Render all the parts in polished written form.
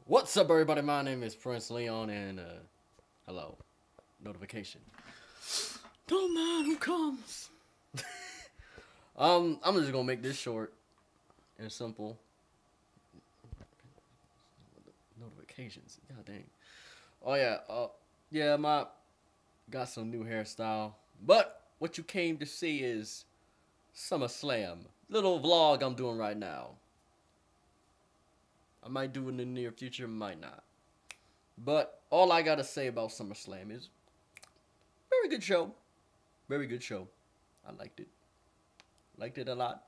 What's up, everybody? My name is Prince Leon, and hello, notification. Don't mind who comes. I'm just gonna make this short and simple. Notifications, god dang. Oh yeah, got some new hairstyle. But what you came to see is SummerSlam, little vlog I'm doing right now. I might do it in the near future, might not. But all I gotta say about SummerSlam is very good show. Very good show. I liked it. Liked it a lot.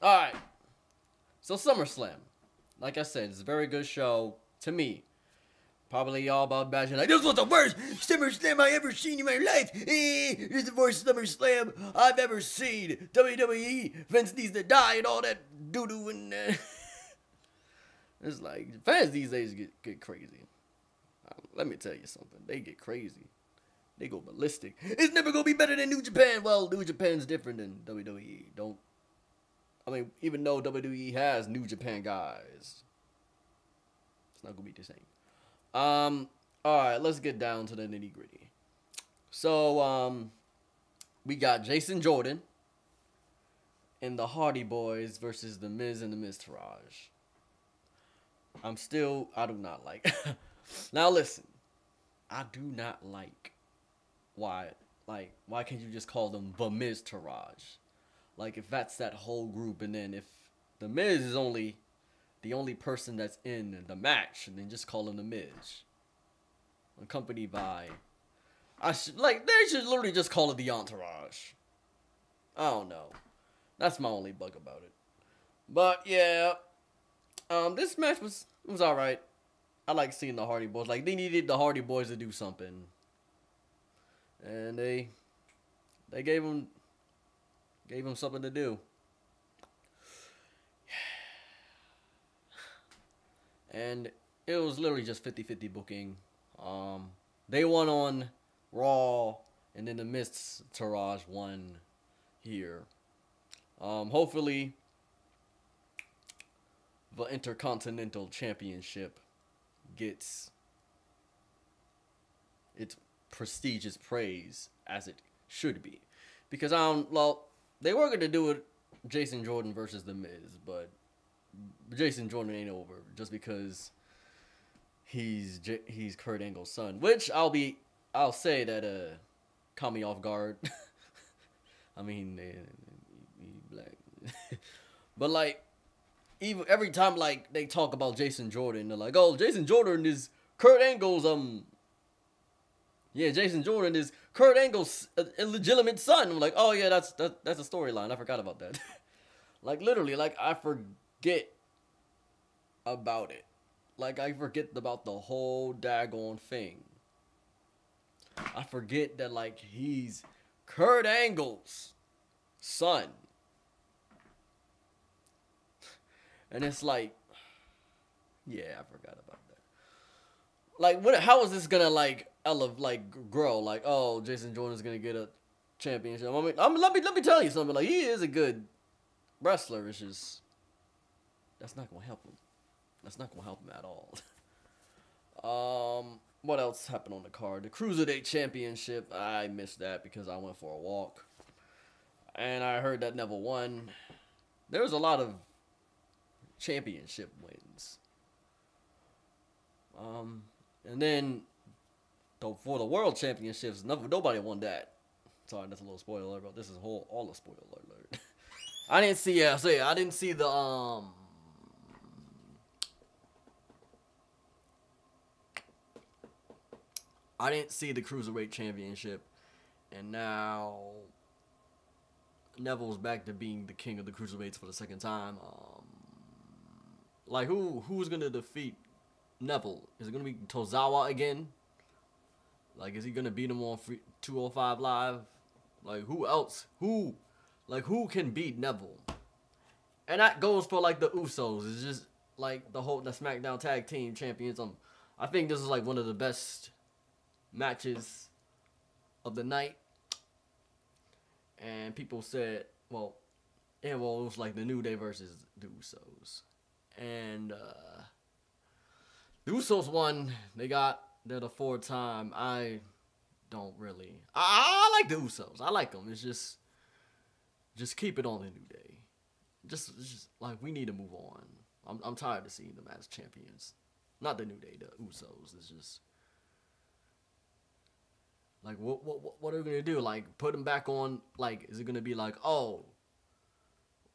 Alright. So SummerSlam. Like I said, it's a very good show to me. Probably y'all about bashing like, this was the worst SummerSlam I ever seen in my life. This is the worst SummerSlam I've ever seen. WWE, Vince needs to die and all that doo-doo and it's like, fans these days get crazy. Let me tell you something. They get crazy. They go ballistic. It's never going to be better than New Japan. Well, New Japan's different than WWE. Even though WWE has New Japan guys, it's not going to be the same. Alright, let's get down to the nitty gritty. So, we got Jason Jordan and the Hardy Boys versus the Miz and the Miztourage. I do not like. Now listen, I do not like why can't you just call them the Miztourage? Like, if that's that whole group, and then if the Miz is the only person that's in the match, and then just call him the Miz. Accompanied by, they should literally just call it the Entourage. I don't know. That's my only bug about it. But yeah, this match was alright. I like seeing the Hardy Boys. Like, they needed the Hardy Boys to do something, and they gave them something to do. And it was literally just 50-50 booking. They won on Raw, and then the Miztourage won here. Hopefully, the Intercontinental Championship gets its prestigious praise as it should be. Because they were going to do it Jason Jordan versus The Miz, but Jason Jordan ain't over just because he's Kurt Angle's son, which I'll say that caught me off guard. I mean, he black, but like even every time like they talk about Jason Jordan, they're like, oh, Jason Jordan is Kurt Angle's Jason Jordan is Kurt Angle's illegitimate son. I'm like, oh yeah, that's a storyline. I forgot about that. Like literally, like I forget about it. Like, I forget about the whole daggone thing. I forget that, like, he's Kurt Angle's son. And it's like, yeah, I forgot about that. Like, how is this gonna, like, grow? Like, oh, Jason Jordan's gonna get a championship. I mean, let me tell you something. Like, he is a good wrestler. It's just, that's not gonna help him. That's not going to help him at all. What else happened on the card? The Cruiserweight Championship. I missed that because I went for a walk. And I heard that Neville won. There was a lot of championship wins. And then, for the World Championships, nobody won that. Sorry, that's a little spoiler alert, but this is all a spoiler alert. I didn't see the, I didn't see the Cruiserweight Championship, and now Neville's back to being the king of the Cruiserweights for the second time. Like, who's going to defeat Neville? Is it going to be Tozawa again? Like, is he going to beat him on 205 Live? Like, who else? Who can beat Neville? And that goes for, like, the Usos. It's just, like, the SmackDown Tag Team Champions. I think this is, like, one of the best matches of the night, and people said, well, Yeah, well, it was like the New Day versus the Usos. And the Usos won. They're the fourth time. I don't really. I like the Usos. I like them. It's just keep it on the New Day. Just like we need to move on. I'm tired of seeing them as champions. Not the New Day, the Usos. It's just like what are we gonna do? Like put them back on? Like is it gonna be like oh,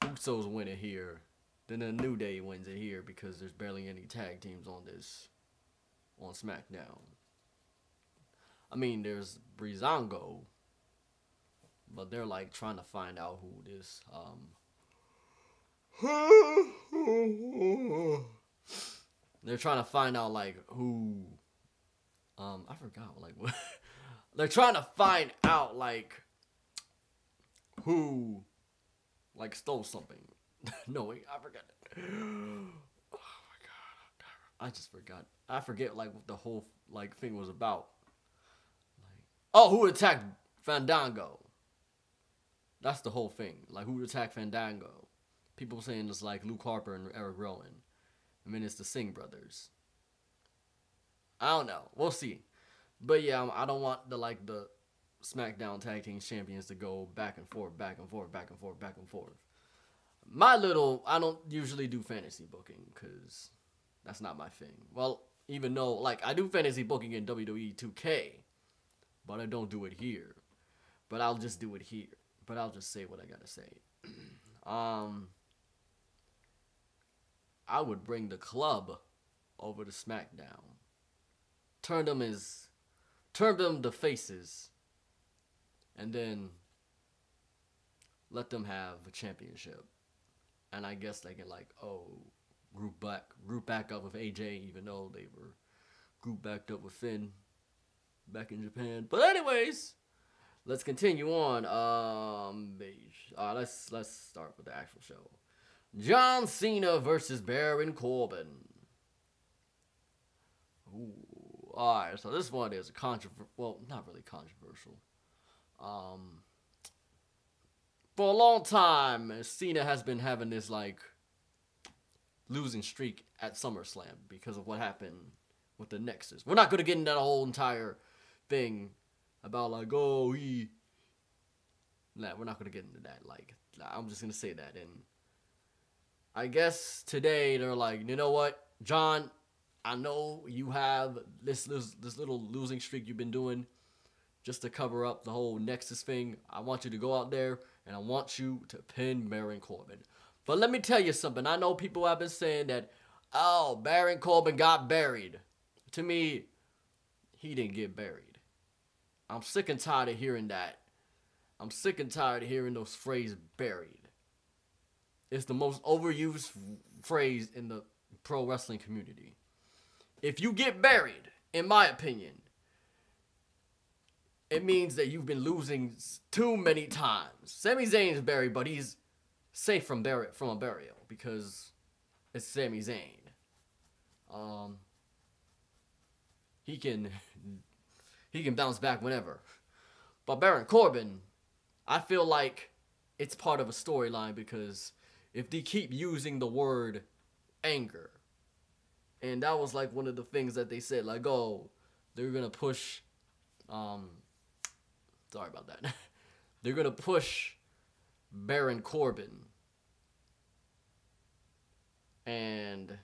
Usos win it here, then the New Day wins it here because there's barely any tag teams on SmackDown. I mean, there's Breezango, but they're like trying to find out who this they're trying to find out like who I forgot like what they're trying to find out like who like stole something. No, wait, I forgot. Oh my god, I just forgot. I forget like what the whole like thing was about. Like, oh, who attacked Fandango? That's the whole thing. Like who attacked Fandango? People saying it's like Luke Harper and Eric Rowan. I mean, it's the Singh brothers. I don't know. We'll see. But yeah, I don't want the SmackDown Tag Team Champions to go back and forth, back and forth, back and forth, back and forth. I don't usually do fantasy booking because that's not my thing. Well, even though, like, I do fantasy booking in WWE 2K, but I don't do it here. But I'll just do it here. But I'll just say what I gotta say. I would bring the club over to SmackDown. Turn them to faces. And then let them have a championship. And I guess they can group back up with AJ, even though they were grouped back up with Finn back in Japan. But anyways, let's continue on. Let's start with the actual show. John Cena versus Baron Corbin. Ooh, alright, so this one is not really controversial. For a long time, Cena has been having this losing streak at SummerSlam because of what happened with the Nexus. We're not gonna get into that whole entire thing about we're not gonna get into that. I'm just gonna say that, and I guess today they're like, you know what, John, I know you have this little losing streak you've been doing just to cover up the whole Nexus thing. I want you to go out there and I want you to pin Baron Corbin. But let me tell you something. I know people have been saying that, oh, Baron Corbin got buried. To me, he didn't get buried. I'm sick and tired of hearing that. I'm sick and tired of hearing those phrases, buried. It's the most overused phrase in the pro wrestling community. If you get buried, in my opinion, it means that you've been losing too many times. Sami Zayn's buried, but he's safe from a burial because it's Sami Zayn. He can bounce back whenever. But Baron Corbin, I feel like it's part of a storyline because if they keep using the word anger, and that was one of the things that they said, oh, they're gonna push. Sorry about that. They're gonna push Baron Corbin, and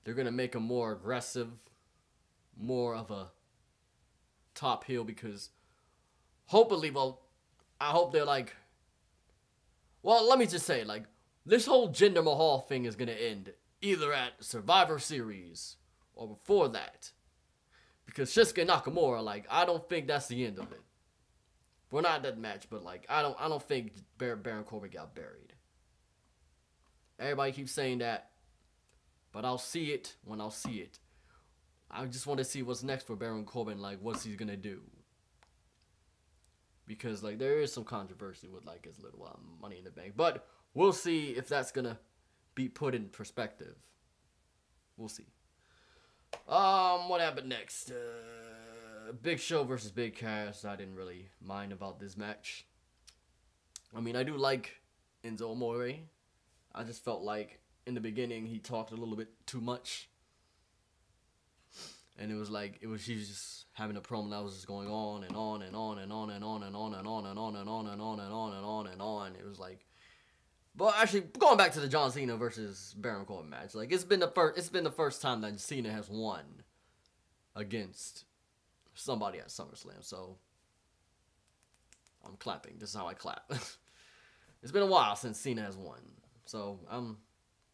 they're gonna make him more aggressive, more of a top heel because hopefully, I hope they're let me just say, this whole Jinder Mahal thing is gonna end either at Survivor Series or before that. Because Shinsuke Nakamura, I don't think that's the end of it. Well, not that match, but I don't think Baron Corbin got buried. Everybody keeps saying that, but I'll see it when I'll see it. I just want to see what's next for Baron Corbin, what's he gonna do. Because there is some controversy with his little Money in the Bank, but we'll see if that's gonna be put in perspective. We'll see. What happened next? Big Show versus Big Cass. I didn't really mind about this match. I mean, I do like Enzo Amore. I just felt like in the beginning he talked a little bit too much. And it was like he was just having a promo that was just going on and on and on and on and on and on and on and on and on and on and on and on and on. It was like, but actually going back to the John Cena versus Baron Corbin match, like it's been the first time that Cena has won against somebody at SummerSlam. So I'm clapping. This is how I clap. It's been a while since Cena has won, so I'm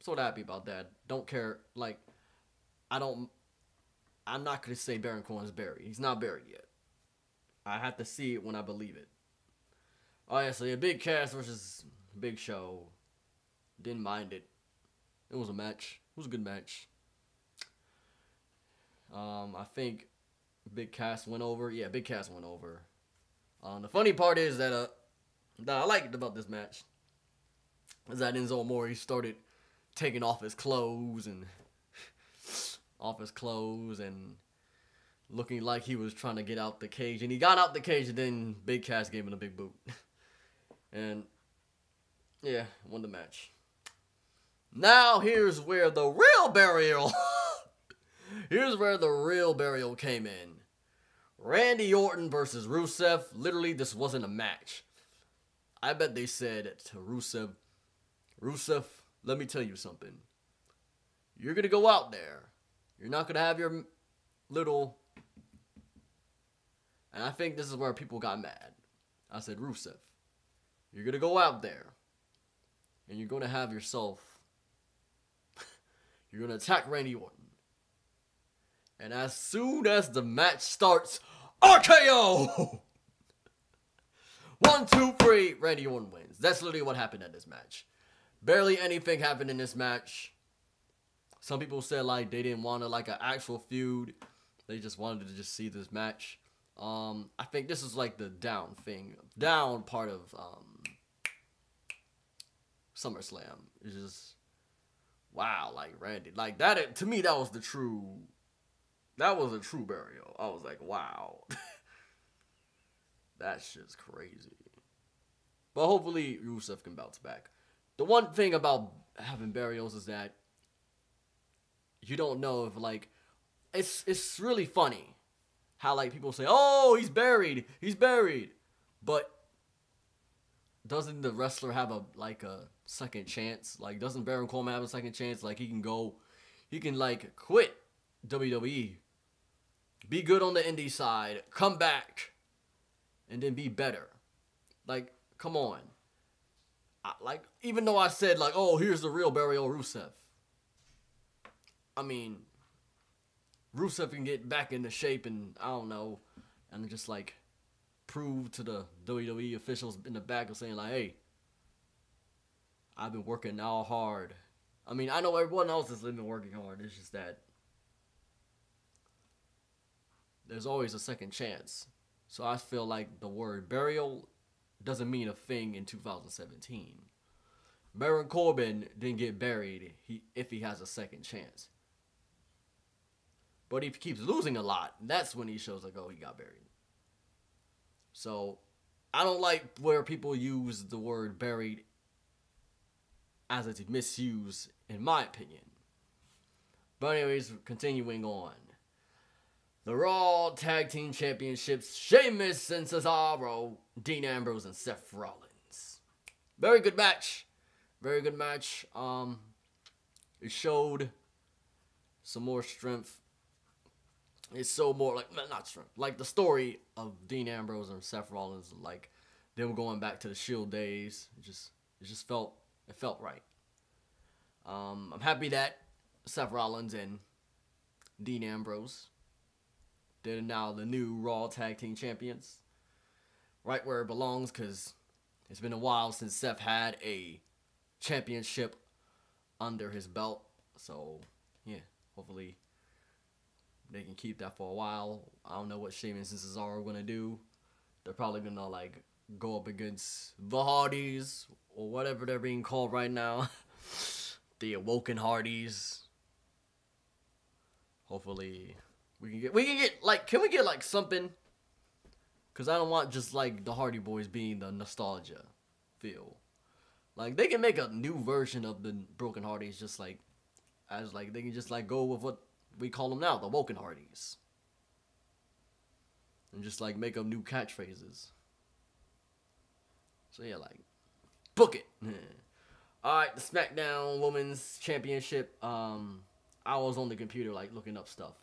sort of happy about that. Don't care. Like I'm not going to say Baron Corbin's buried. He's not buried yet. I have to see it when I believe it. Oh, yeah, so yeah, Big Cass versus Big Show. Didn't mind it. It was a match. It was a good match. I think Big Cass went over. Yeah, Big Cass went over. The funny part is that I liked about this match is that Enzo Amore started taking off his clothes and looking like he was trying to get out the cage. And he got out the cage, and then Big Cass gave him a big boot. And, yeah, won the match. Now, here's where the real burial... here's where the real burial came in. Randy Orton versus Rusev. Literally, this wasn't a match. I bet they said to Rusev, let me tell you something. You're going to go out there. You're not going to have your little... And I think this is where people got mad. I said, Rusev, you're going to go out there. And you're going to have yourself... you're going to attack Randy Orton. And as soon as the match starts, RKO! 1, 2, 3, Randy Orton wins. That's literally what happened at this match. Barely anything happened in this match. Some people said like they didn't want like an actual feud. They just wanted to just see this match. I think this is like the down part of SummerSlam. It's just wow, like Randy, like that to me that was a true burial. I was like, wow. That shit's crazy. But hopefully Rusev can bounce back. The one thing about having burials is that you don't know if like it's really funny how like people say, "Oh, he's buried. But doesn't the wrestler have a second chance? Like doesn't Baron Corbin have a second chance? Like he can like quit WWE, be good on the indie side, come back, and then be better. Like, come on. Even though I said, like, oh, here's the real burial, Rusev. I mean, Rusev can get back into shape and, I don't know, and just, like, prove to the WWE officials in the back of saying, like, hey, I've been working all hard. I mean, I know everyone else has been working hard. It's just that there's always a second chance. So I feel like the word burial doesn't mean a thing in 2017. Baron Corbin didn't get buried if he has a second chance. But if he keeps losing a lot, that's when he shows like, oh, he got buried. So I don't like where people use the word buried as it's misused, in my opinion. But anyways, continuing on. The Raw Tag Team Championships, Sheamus and Cesaro, Dean Ambrose and Seth Rollins. Very good match. Very good match. It showed some more strength. It showed more, like, not strength, like the story of Dean Ambrose and Seth Rollins, like, they were going back to the Shield days. It just felt right. I'm happy that Seth Rollins and Dean Ambrose, they're now the new Raw Tag Team Champions. Right where it belongs, because it's been a while since Seth had a championship under his belt. So, yeah, hopefully they can keep that for a while. I don't know what Sheamus and Cesaro are going to do. They're probably going to, like, go up against the Hardys, or whatever they're being called right now. The Awoken Hardys. Hopefully we can get like, can we get like something? Because I don't want just like the Hardy Boys being the nostalgia feel. Like, they can make a new version of the Broken Hardys, just like, as like, they can just like go with what we call them now, the Woken Hardys. And just like make up new catchphrases. So yeah, like, book it. Alright, the SmackDown Women's Championship. I was on the computer like looking up stuff.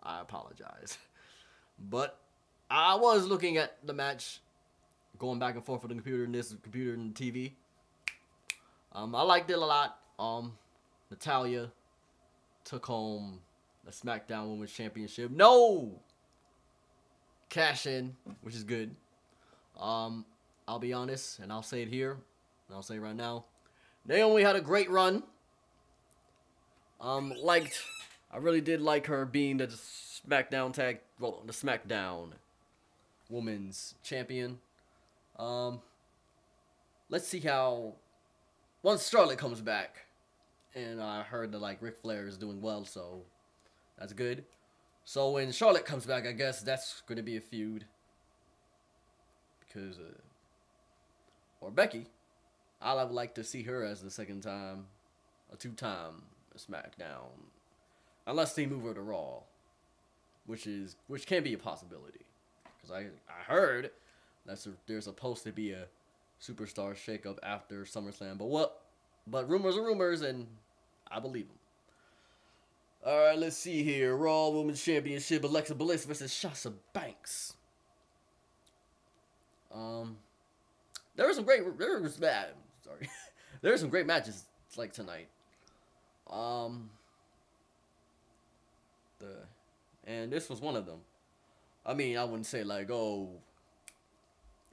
I apologize. But I was looking at the match, going back and forth with the computer and this computer and the TV. I liked it a lot. Natalya took home the SmackDown Women's Championship. No! Cash in, which is good. I'll be honest, and I'll say it here, and I'll say it right now. Naomi had a great run. I really did like her being the SmackDown the SmackDown Women's Champion. Let's see how, once Charlotte comes back, and I heard that like Ric Flair is doing well, so that's good. So when Charlotte comes back, I guess that's going to be a feud. Because, or Becky, I would like to see her as the second time, a two-time SmackDown. Unless they move her to Raw, which can be a possibility. Because I heard that there's supposed to be a superstar shakeup after SummerSlam. But rumors are rumors, and I believe them. Alright, let's see here. Raw Women's Championship, Alexa Bliss versus Sasha Banks. There were some great matches like tonight. And this was one of them. I mean, I wouldn't say like, oh,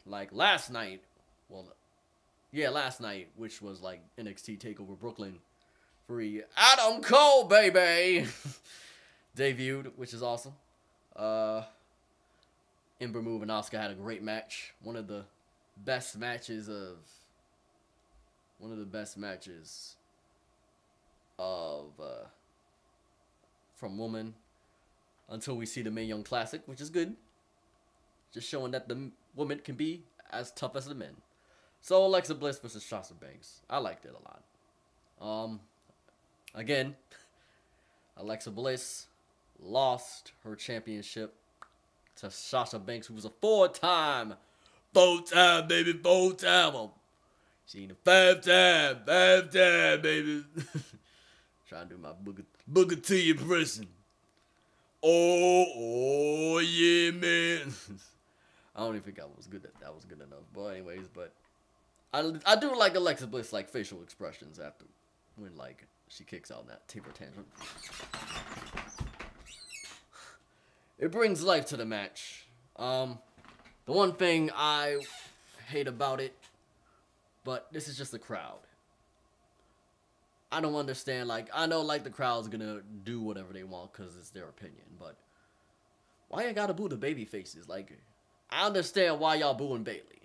like last night. Well, yeah, last night, which was like NXT TakeOver Brooklyn. Free Adam Cole, baby, debuted, which is awesome. Ember Moon and Asuka had a great match. One of the best matches from woman until we see the Mae Young Classic, which is good. Just showing that the women can be as tough as the men. So Alexa Bliss versus Sasha Banks. I liked it a lot. Again, Alexa Bliss lost her championship to Sasha Banks, who was a four-time, baby, four-time. She ain't a five-time, baby. Trying to do my Booker T impression. Oh, yeah, man. I don't even think that was good enough. But anyways, I do like Alexa Bliss like facial expressions after when like she kicks out that taper tantrum. It brings life to the match. The one thing I hate about it, but this is just the crowd. I don't understand, like, I know, like, the crowd's gonna do whatever they want because it's their opinion, but why you gotta boo the baby faces? Like, I understand why y'all booing Bayley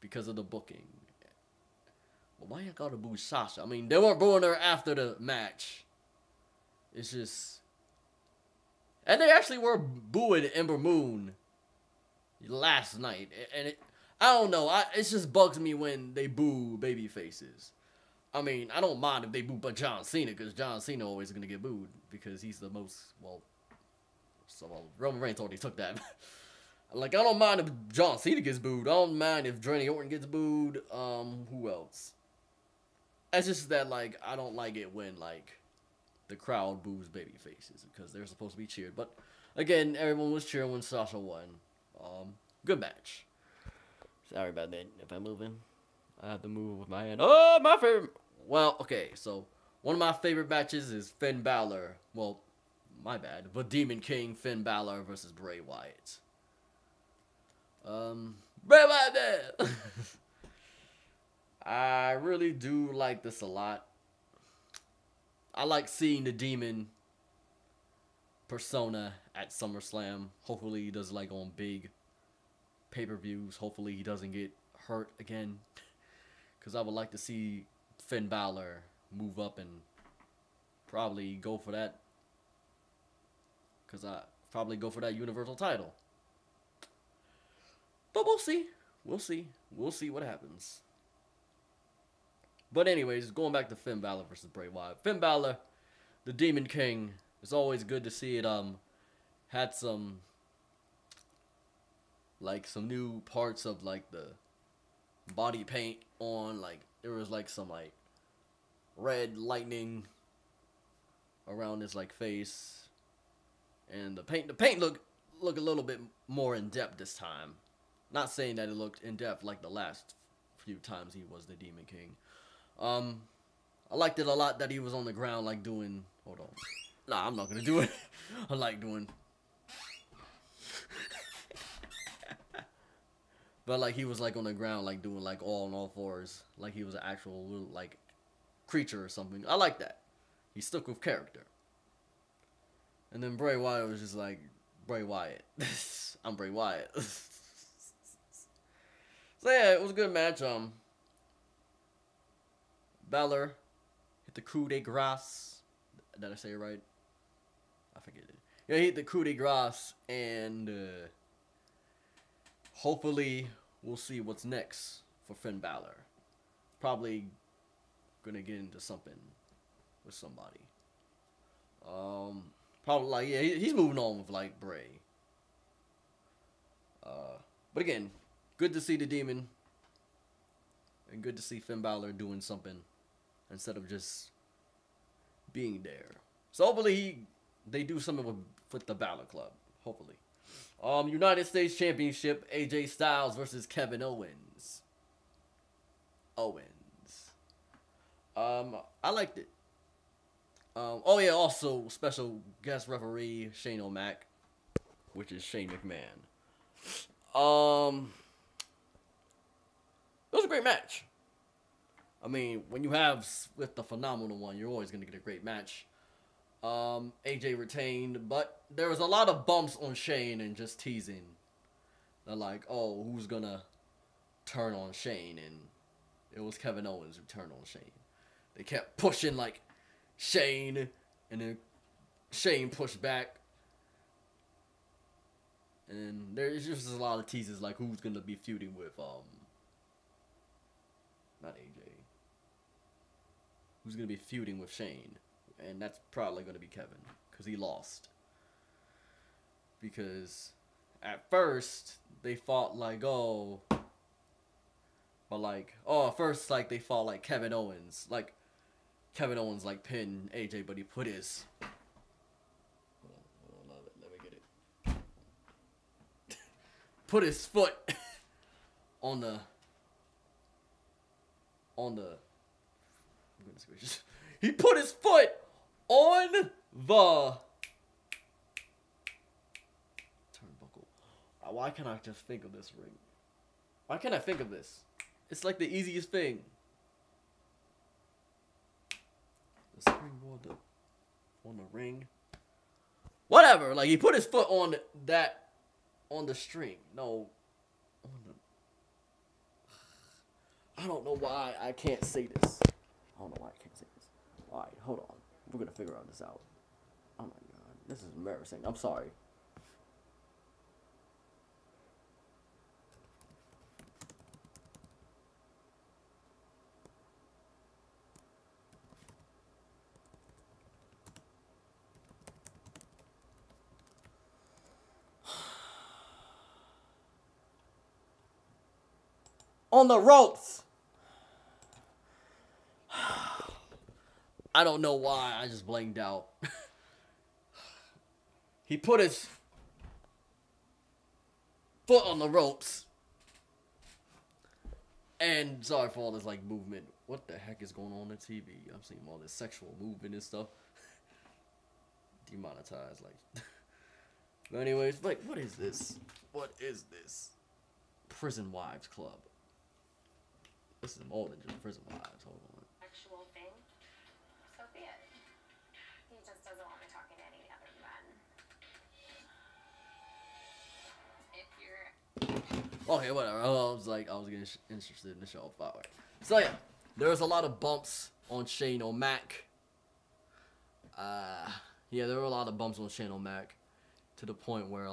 because of the booking. But why you gotta boo Sasha? I mean, they weren't booing her after the match. It's just... And they actually were booing Ember Moon last night. And I don't know, it just bugs me when they boo baby faces. I mean, I don't mind if they boo John Cena, because John Cena always going to get booed, because he's the most, Roman Reigns already took that. Like, I don't mind if John Cena gets booed. I don't mind if Randy Orton gets booed. Who else? It's just that, like, I don't like it when, like, the crowd boos baby faces, because they're supposed to be cheered. But, again, everyone was cheering when Sasha won. Good match. Sorry about that, if I'm moving. I have to move with my hand. Oh, my favorite... Well, okay, so one of my favorite matches is Finn Balor. Well, my bad. But Demon King Finn Balor versus Bray Wyatt. Bray Wyatt! I really do like this a lot. I like seeing the Demon persona at SummerSlam. Hopefully he does like on big pay-per-views. Hopefully he doesn't get hurt again. Because I would like to see Finn Balor move up and probably go for that. Because I probably go for that Universal title. But we'll see. We'll see. We'll see what happens. But anyways, going back to Finn Balor versus Bray Wyatt. Finn Balor, the Demon King. It's always good to see it. Had some new parts of like the body paint on. Like there was like some like red lightning around his like face, and the paint look a little bit more in depth this time. Not saying that it looked in depth like the last few times he was the Demon King. I liked it a lot that he was on the ground like doing. Hold on. Nah, I'm not gonna do it. I like doing. But like he was like on the ground like doing like all on all fours, like he was an actual little like creature or something. I like that. He stuck with character. And then Bray Wyatt was just like, Bray Wyatt. I'm Bray Wyatt. So yeah, it was a good match. Balor hit the coup de grace. Did I say it right? I forget it. Yeah, he hit the coup de grace, and hopefully we'll see what's next for Finn Balor. Probably gonna get into something with somebody. Probably like, yeah, he's moving on with like Bray. But again, good to see the Demon, and good to see Finn Balor doing something instead of just being there. So hopefully they do something with the Balor Club. Hopefully. United States Championship, AJ Styles versus Kevin Owens. I liked it. Oh yeah, also special guest referee Shane O'Mac, which is Shane McMahon. It was a great match. I mean, when you have with the phenomenal one, you're always gonna get a great match. AJ retained, but there was a lot of bumps on Shane and just teasing. They're like, oh, who's gonna turn on Shane? And it was Kevin Owens who turned on Shane. They kept pushing like Shane, and then Shane pushed back. And there's just a lot of teases like who's gonna be feuding with not AJ. Who's gonna be feuding with Shane? And that's probably gonna be Kevin, because he lost. Because at first they fought like at first like they fought like Kevin Owens like pinned AJ, but he put his let me get it. Put his foot on the goodness gracious. He put his foot on the turnbuckle. Why can't I just think of this ring? Why can't I think of this? It's like the easiest thing. The springboard on the ring. Whatever. Like he put his foot on the string. No. I don't know why I can't say this. Alright, hold on. We're gonna figure this out. Oh my god. This is embarrassing. I'm sorry. On the ropes. I don't know why. I just blanked out. He put his foot on the ropes. And sorry for all this like movement. What the heck is going on TV? I'm seeing all this sexual movement and stuff. Demonetized, like. But anyways, like, what is this? What is this? Prison Wives Club. This is more than just Prison Wives. Hold on. Actual thing. So be it. He just doesn't want me talking to any other men. If you're... Okay, whatever. I was getting interested in the show. Alright. So yeah, there was a lot of bumps on Shane O'Mac. Yeah, there were a lot of bumps on Shane O'Mac to the point where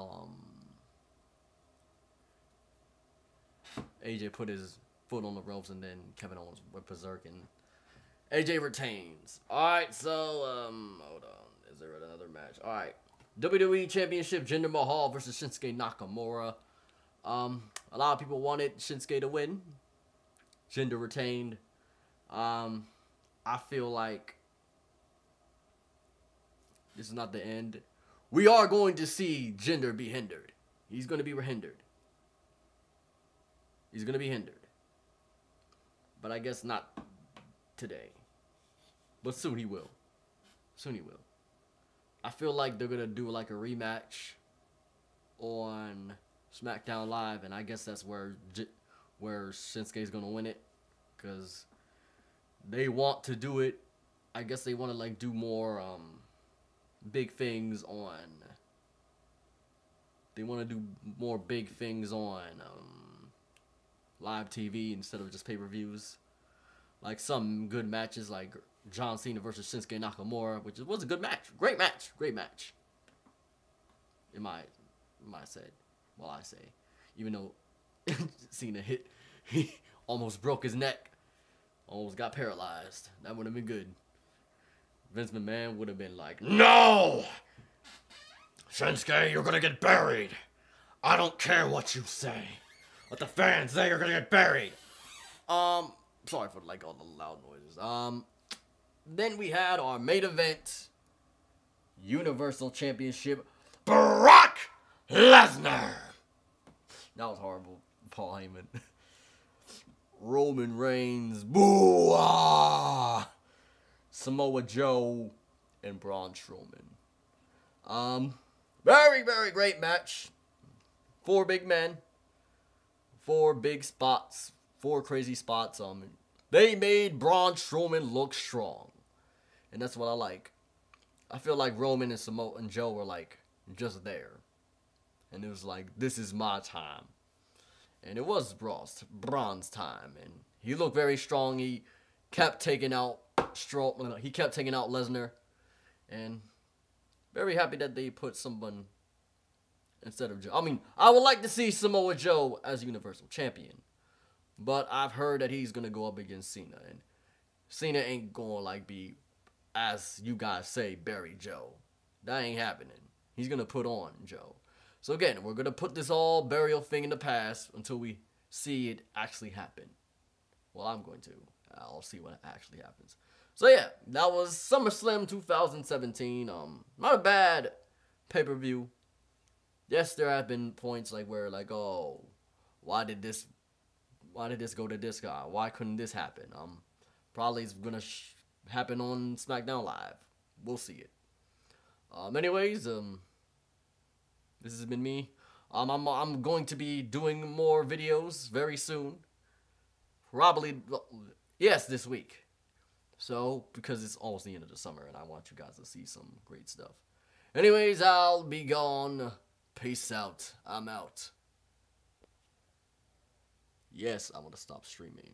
AJ put his foot on the ropes, and then Kevin Owens went berserk and AJ retains. Alright, so, hold on. Is there another match? Alright. WWE Championship, Jinder Mahal versus Shinsuke Nakamura. A lot of people wanted Shinsuke to win. Jinder retained. I feel like this is not the end. We are going to see Jinder be hindered. He's going to be hindered. He's going to be hindered. But I guess not today. But soon he will. Soon he will. I feel like they're going to do like a rematch on SmackDown Live. And I guess that's where Shinsuke's going to win it. Because they want to do it. I guess they want to like do more big things on. They want to do more big things on live TV instead of just pay-per-views. Like some good matches like John Cena versus Shinsuke Nakamura, which was a good match. Great match. Great match. It might say. Well, I say. Even though Cena he almost broke his neck. Almost got paralyzed. That would have been good. Vince McMahon would have been like, "No! Shinsuke, you're going to get buried. I don't care what you say. Let the fans say you're going to get buried." Sorry for like all the loud noises. Then we had our main event. Universal Championship. Brock Lesnar. That was horrible. Paul Heyman. Roman Reigns. Boo! Samoa Joe and Braun Strowman. Very, very great match. 4 big men. 4 big spots. 4 crazy spots. They made Braun Strowman look strong. And that's what I like. I feel like Roman and Samoa and Joe were like just there. And it was like, this is my time. And it was Braun's time. And he looked very strong. He kept taking out Lesnar. And very happy that they put someone instead of Joe. I mean, I would like to see Samoa Joe as Universal Champion. But I've heard that he's going to go up against Cena. And Cena ain't going to like be, as you guys say, bury Joe. That ain't happening. He's going to put on Joe. So again, we're going to put this all burial thing in the past until we see it actually happen. Well, I'm going to. I'll see what actually happens. So yeah, that was SummerSlam 2017. Not a bad pay-per-view. Yes, there have been points like where like, oh, why did this go to this guy? Why couldn't this happen? Probably it's gonna happen on SmackDown Live. We'll see it. Anyways, this has been me. I'm going to be doing more videos very soon. Probably, yes, this week. So, because it's almost the end of the summer and I want you guys to see some great stuff. Anyways, I'll be gone. Peace out. I'm out. Yes, I want to stop streaming.